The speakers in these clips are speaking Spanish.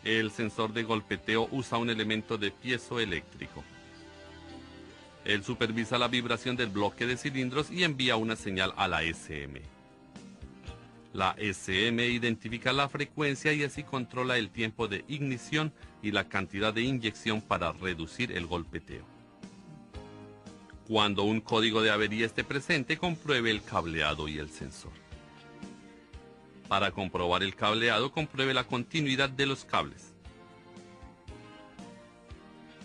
El sensor de golpeteo usa un elemento de piezoeléctrico. Él supervisa la vibración del bloque de cilindros y envía una señal a la SM. La SM identifica la frecuencia y así controla el tiempo de ignición y la cantidad de inyección para reducir el golpeteo. Cuando un código de avería esté presente, compruebe el cableado y el sensor. Para comprobar el cableado, compruebe la continuidad de los cables.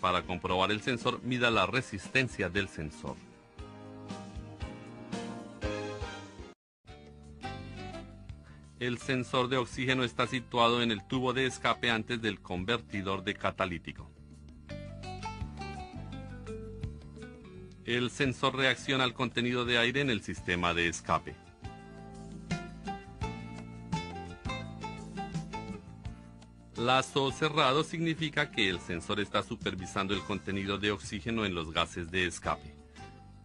Para comprobar el sensor, mida la resistencia del sensor. El sensor de oxígeno está situado en el tubo de escape antes del convertidor de catalítico. El sensor reacciona al contenido de aire en el sistema de escape. Lazo cerrado significa que el sensor está supervisando el contenido de oxígeno en los gases de escape.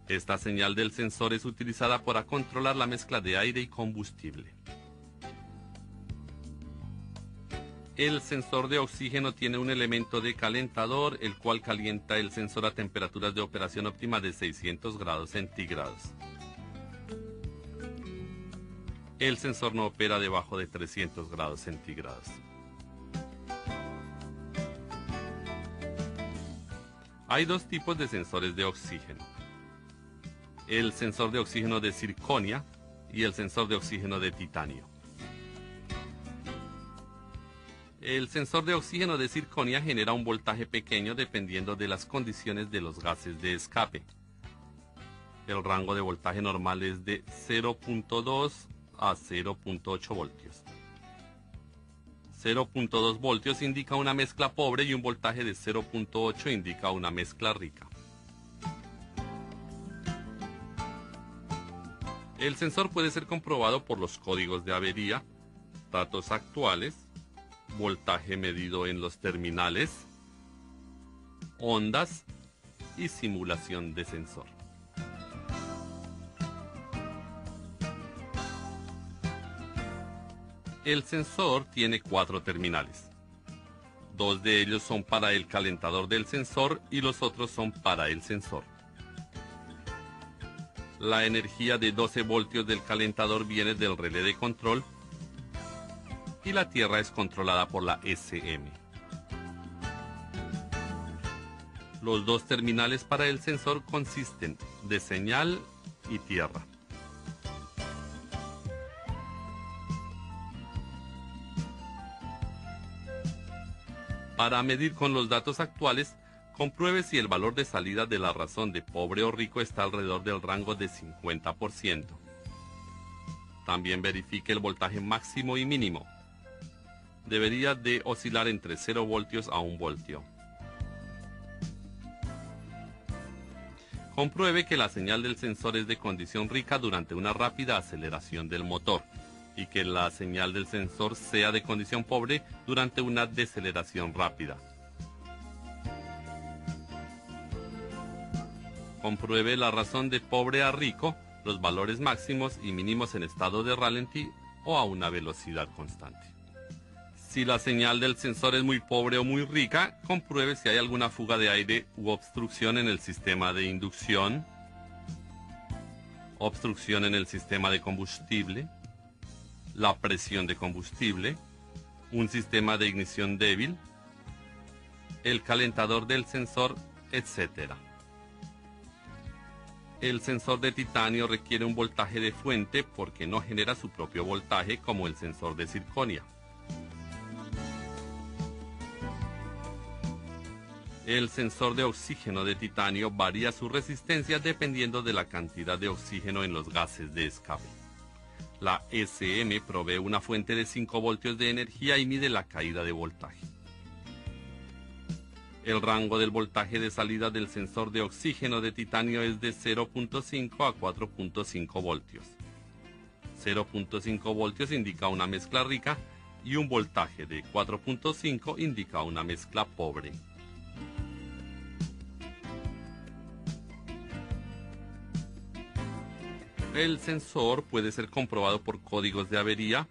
Esta señal del sensor es utilizada para controlar la mezcla de aire y combustible. El sensor de oxígeno tiene un elemento de calentador, el cual calienta el sensor a temperaturas de operación óptima de 600 grados centígrados. El sensor no opera debajo de 300 grados centígrados. Hay dos tipos de sensores de oxígeno: el sensor de oxígeno de circonia y el sensor de oxígeno de titanio. El sensor de oxígeno de circonia genera un voltaje pequeño dependiendo de las condiciones de los gases de escape. El rango de voltaje normal es de 0.2 a 0.8 voltios. 0.2 voltios indica una mezcla pobre y un voltaje de 0.8 indica una mezcla rica. El sensor puede ser comprobado por los códigos de avería, datos actuales, voltaje medido en los terminales, ondas y simulación de sensor. El sensor tiene 4 terminales. 2 de ellos son para el calentador del sensor y los otros son para el sensor. La energía de 12 voltios del calentador viene del relé de control y la tierra es controlada por la SM. Los 2 terminales para el sensor consisten de señal y tierra. Para medir con los datos actuales, compruebe si el valor de salida de la razón de pobre o rico está alrededor del rango de 50%. También verifique el voltaje máximo y mínimo. Debería de oscilar entre 0 voltios a 1 voltio. Compruebe que la señal del sensor es de condición rica durante una rápida aceleración del motor y que la señal del sensor sea de condición pobre durante una deceleración rápida. Compruebe la razón de pobre a rico, los valores máximos y mínimos en estado de ralentí o a una velocidad constante. Si la señal del sensor es muy pobre o muy rica, compruebe si hay alguna fuga de aire u obstrucción en el sistema de inducción, obstrucción en el sistema de combustible, la presión de combustible, un sistema de ignición débil, el calentador del sensor, etc. El sensor de titanio requiere un voltaje de fuente porque no genera su propio voltaje como el sensor de circonia. El sensor de oxígeno de titanio varía su resistencia dependiendo de la cantidad de oxígeno en los gases de escape. La SM provee una fuente de 5 voltios de energía y mide la caída de voltaje. El rango del voltaje de salida del sensor de oxígeno de titanio es de 0.5 a 4.5 voltios. 0.5 voltios indica una mezcla rica y un voltaje de 4.5 indica una mezcla pobre. El sensor puede ser comprobado por códigos de avería,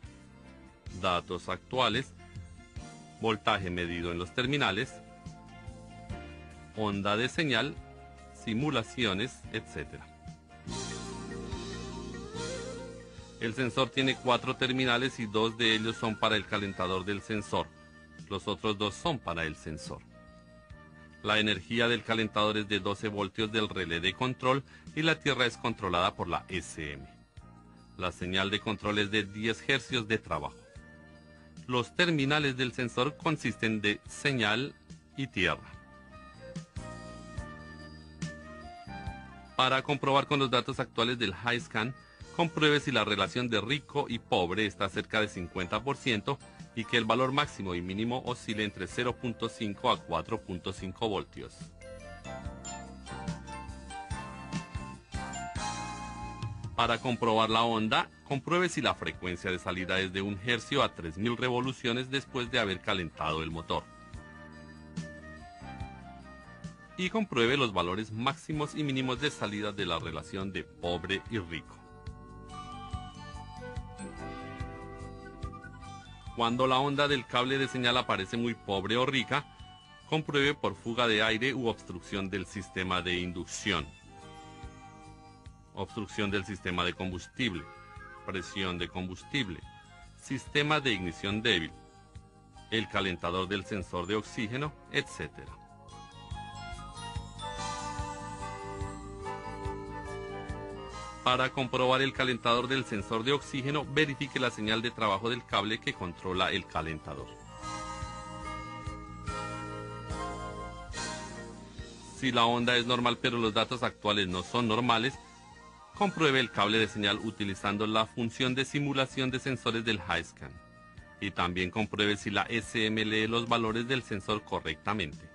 datos actuales, voltaje medido en los terminales, onda de señal, simulaciones, etc. El sensor tiene 4 terminales y 2 de ellos son para el calentador del sensor. Los otros 2 son para el sensor. La energía del calentador es de 12 voltios del relé de control y la tierra es controlada por la SM. La señal de control es de 10 Hz de trabajo. Los terminales del sensor consisten de señal y tierra. Para comprobar con los datos actuales del HiScan, compruebe si la relación de rico y pobre está cerca de 50% y que el valor máximo y mínimo oscile entre 0.5 a 4.5 voltios. Para comprobar la onda, compruebe si la frecuencia de salida es de 1 Hz a 3000 revoluciones después de haber calentado el motor. Y compruebe los valores máximos y mínimos de salida de la relación de pobre y rico. Cuando la onda del cable de señal aparece muy pobre o rica, compruebe por fuga de aire u obstrucción del sistema de inducción, obstrucción del sistema de combustible, presión de combustible, sistema de ignición débil, el calentador del sensor de oxígeno, etc. Para comprobar el calentador del sensor de oxígeno, verifique la señal de trabajo del cable que controla el calentador. Si la onda es normal pero los datos actuales no son normales, compruebe el cable de señal utilizando la función de simulación de sensores del HiScan. Y también compruebe si la SM lee los valores del sensor correctamente.